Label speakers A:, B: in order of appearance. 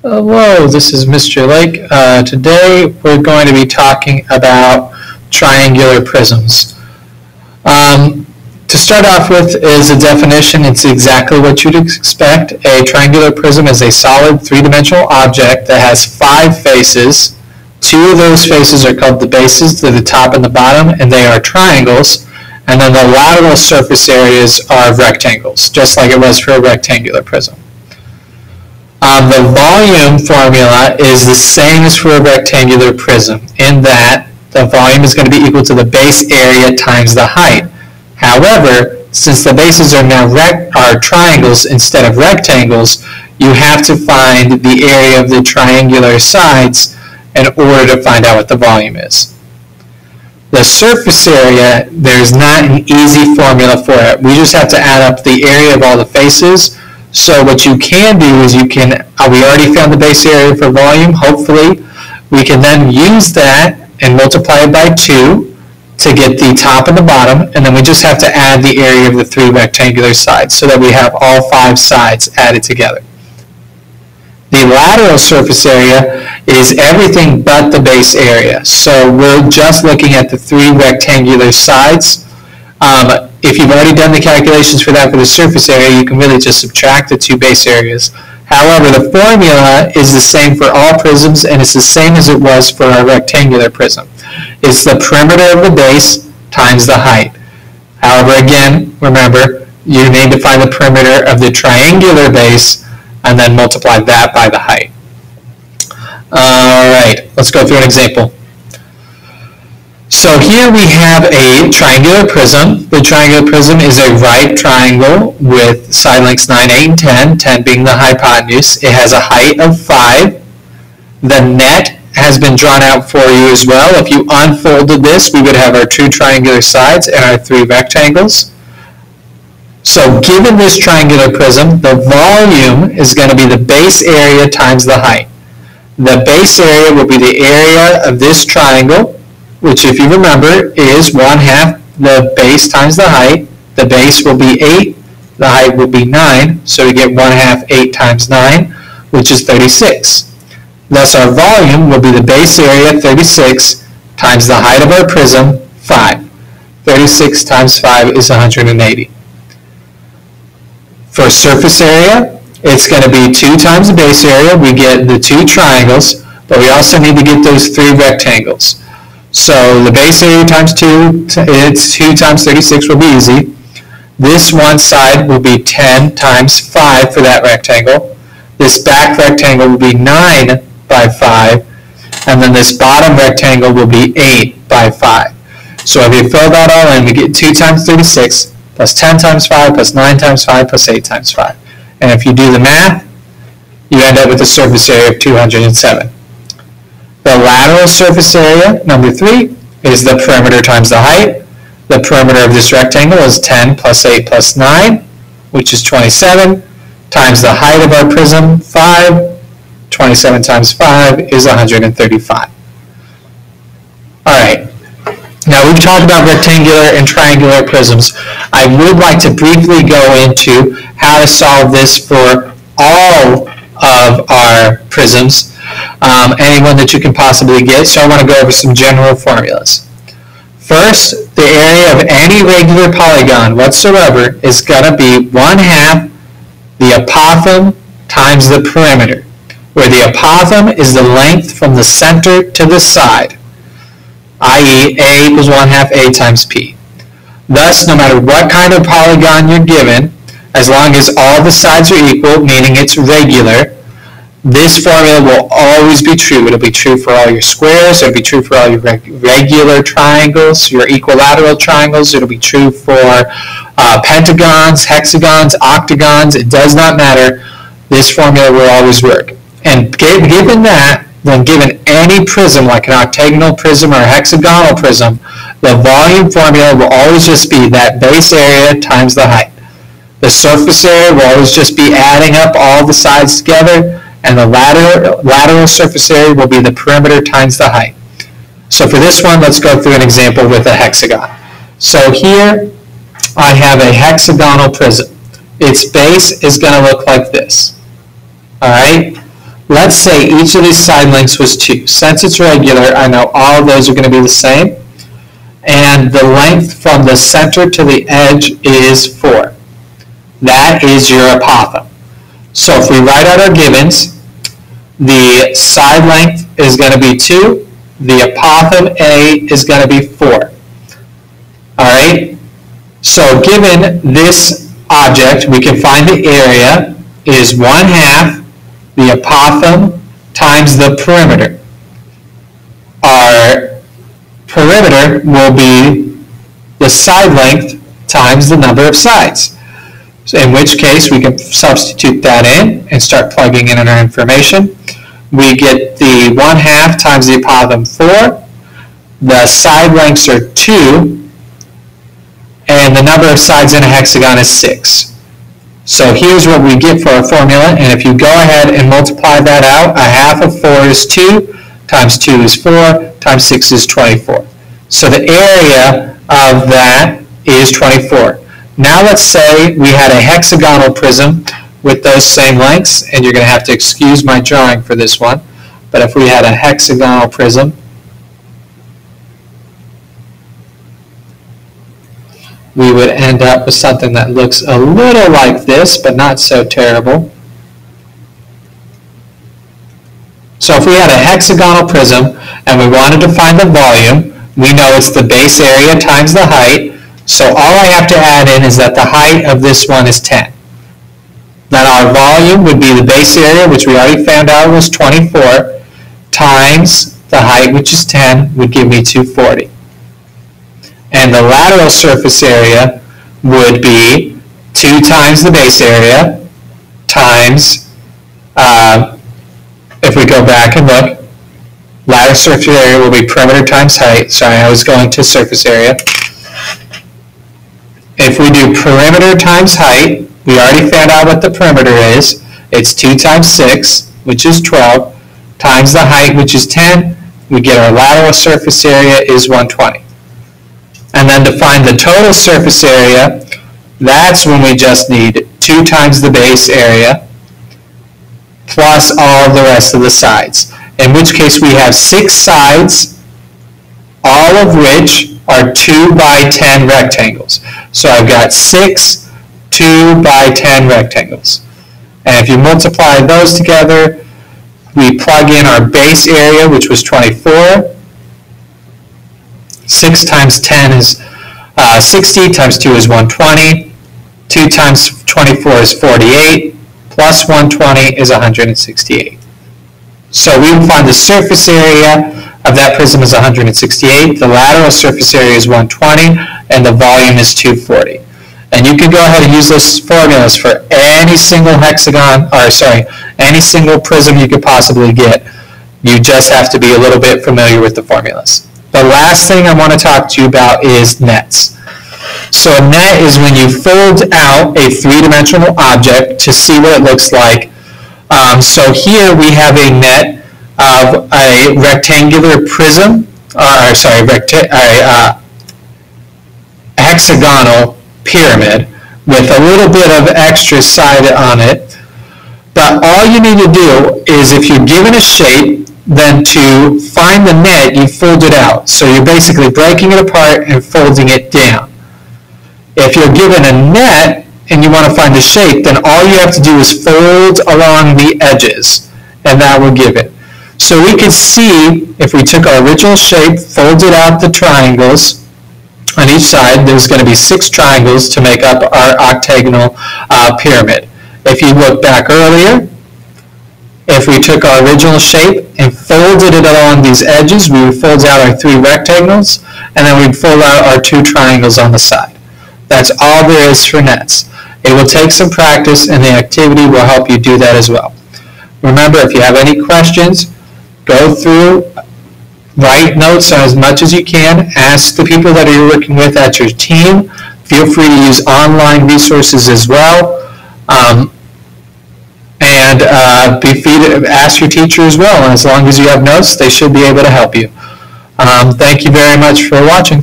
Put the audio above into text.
A: Hello, this is Mr. Lake. Today we're going to be talking about triangular prisms. To start off with is a definition. It's exactly what you'd expect. A triangular prism is a solid three-dimensional object that has 5 faces. 2 of those faces are called the bases, to the top and the bottom, and they are triangles. And then the lateral surface areas are rectangles, just like it was for a rectangular prism. The volume formula is the same as for a rectangular prism in that the volume is going to be equal to the base area times the height. However, since the bases are now triangles instead of rectangles, you have to find the area of the triangular sides in order to find out what the volume is. The surface area, there's not an easy formula for it. We just have to add up the area of all the faces. So what you can do is we already found the base area for volume, hopefully. We can then use that and multiply it by 2 to get the top and the bottom, and then we just have to add the area of the 3 rectangular sides so that we have all 5 sides added together. The lateral surface area is everything but the base area. So we're just looking at the 3 rectangular sides. If you've already done the calculations for that for the surface area, you can really just subtract the 2 base areas. However, the formula is the same for all prisms, and it's the same as it was for a rectangular prism. It's the perimeter of the base times the height. However, again, remember, you need to find the perimeter of the triangular base and then multiply that by the height. All right, let's go through an example. So here we have a triangular prism. The triangular prism is a right triangle with side lengths 9, 8, and 10, 10 being the hypotenuse. It has a height of 5. The net has been drawn out for you as well. If you unfolded this, we would have our 2 triangular sides and our 3 rectangles. So given this triangular prism, the volume is going to be the base area times the height. The base area will be the area of this triangle, which, if you remember, is 1/2 the base times the height. The base will be 8, the height will be 9, so we get 1/2 8 times 9, which is 36. Thus our volume will be the base area, 36, times the height of our prism, 5. 36 times 5 is 180. For surface area, it's going to be 2 times the base area. We get the 2 triangles, but we also need to get those 3 rectangles. So the base area times 2, it's 2 times 36 will be easy. This one side will be 10 times 5 for that rectangle. This back rectangle will be 9 by 5. And then this bottom rectangle will be 8 by 5. So if you fill that all in, we get 2 times 36 plus 10 times 5 plus 9 times 5 plus 8 times 5. And if you do the math, you end up with a surface area of 207. The lateral surface area, number 3, is the perimeter times the height. The perimeter of this rectangle is 10 plus 8 plus 9, which is 27, times the height of our prism, 5. 27 times 5 is 135. All right. Now we've talked about rectangular and triangular prisms. I would like to briefly go into how to solve this for all of our prisms. Anyone that you can possibly get, so I want to go over some general formulas. First, the area of any regular polygon whatsoever is going to be 1/2 the apothem times the perimeter, where the apothem is the length from the center to the side, i.e. A equals 1/2 A times P. Thus, no matter what kind of polygon you're given, as long as all the sides are equal, meaning it's regular, this formula will always be true. It'll be true for all your squares. It'll be true for all your regular triangles, your equilateral triangles. It'll be true for pentagons, hexagons, octagons. It does not matter. This formula will always work. And given that, then given any prism, like an octagonal prism or a hexagonal prism, the volume formula will always just be that base area times the height. The surface area will always just be adding up all the sides together, and the lateral surface area will be the perimeter times the height. So for this one, let's go through an example with a hexagon. So here I have a hexagonal prism. Its base is going to look like this. All right? let's say each of these side lengths was 2. Since it's regular, I know all of those are going to be the same. And the length from the center to the edge is 4. That is your apothem. So if we write out our givens, the side length is going to be 2. The apothem A is going to be 4. All right? So given this object, we can find the area is 1/2 the apothem times the perimeter. Our perimeter will be the side length times the number of sides. So in which case, we can substitute that in and start plugging in our information. We get the 1/2 times the apothem 4. The side lengths are 2. And the number of sides in a hexagon is 6. So here's what we get for our formula, and if you go ahead and multiply that out, 1/2 of 4 is 2, times 2 is 4, times 6 is 24. So the area of that is 24. Now let's say we had a hexagonal prism with those same lengths, and you're going to have to excuse my drawing for this one, but if we had a hexagonal prism, we would end up with something that looks a little like this, but not so terrible. So if we had a hexagonal prism and we wanted to find the volume, we know it's the base area times the height. So all I have to add in is that the height of this one is 10. Then our volume would be the base area, which we already found out was 24, times the height, which is 10, would give me 240. And the lateral surface area would be 2 times the base area times, if we go back and look, lateral surface area will be perimeter times height. Sorry, I was going to surface area. If we do perimeter times height, we already found out what the perimeter is. It's 2 times 6, which is 12, times the height, which is 10. We get our lateral surface area is 120. And then to find the total surface area, that's when we just need 2 times the base area plus all of the rest of the sides. In which case we have 6 sides, all of which are 2 by 10 rectangles. So I've got 6 2 by 10 rectangles. And if you multiply those together, we plug in our base area, which was 24. 6 times 10 is 60, times 2 is 120, 2 times 24 is 48, plus 120 is 168. So we will find the surface area of that prism is 168, the lateral surface area is 120, and the volume is 240. And you can go ahead and use those formulas for any single hexagon, or sorry, any single prism you could possibly get. You just have to be a little bit familiar with the formulas. The last thing I want to talk to you about is nets. So a net is when you fold out a three-dimensional object to see what it looks like. So here we have a net of a rectangular prism, a hexagonal pyramid with a little bit of extra side on it. But all you need to do is, if you're given a shape, then to find the net, you fold it out. So you're basically breaking it apart and folding it down. If you're given a net and you want to find the shape, then all you have to do is fold along the edges, and that will give it. So we could see, if we took our original shape, folded out the triangles on each side, there's going to be 6 triangles to make up our octagonal pyramid. If you look back earlier, if we took our original shape and folded it along these edges, we would fold out our 3 rectangles, and then we'd fold out our 2 triangles on the side. That's all there is for nets. It will take some practice, and the activity will help you do that as well. Remember, if you have any questions, go through, write notes as much as you can, ask the people that you're working with at your team. Feel free to use online resources as well. Ask your teacher as well. And as long as you have notes, they should be able to help you. Thank you very much for watching.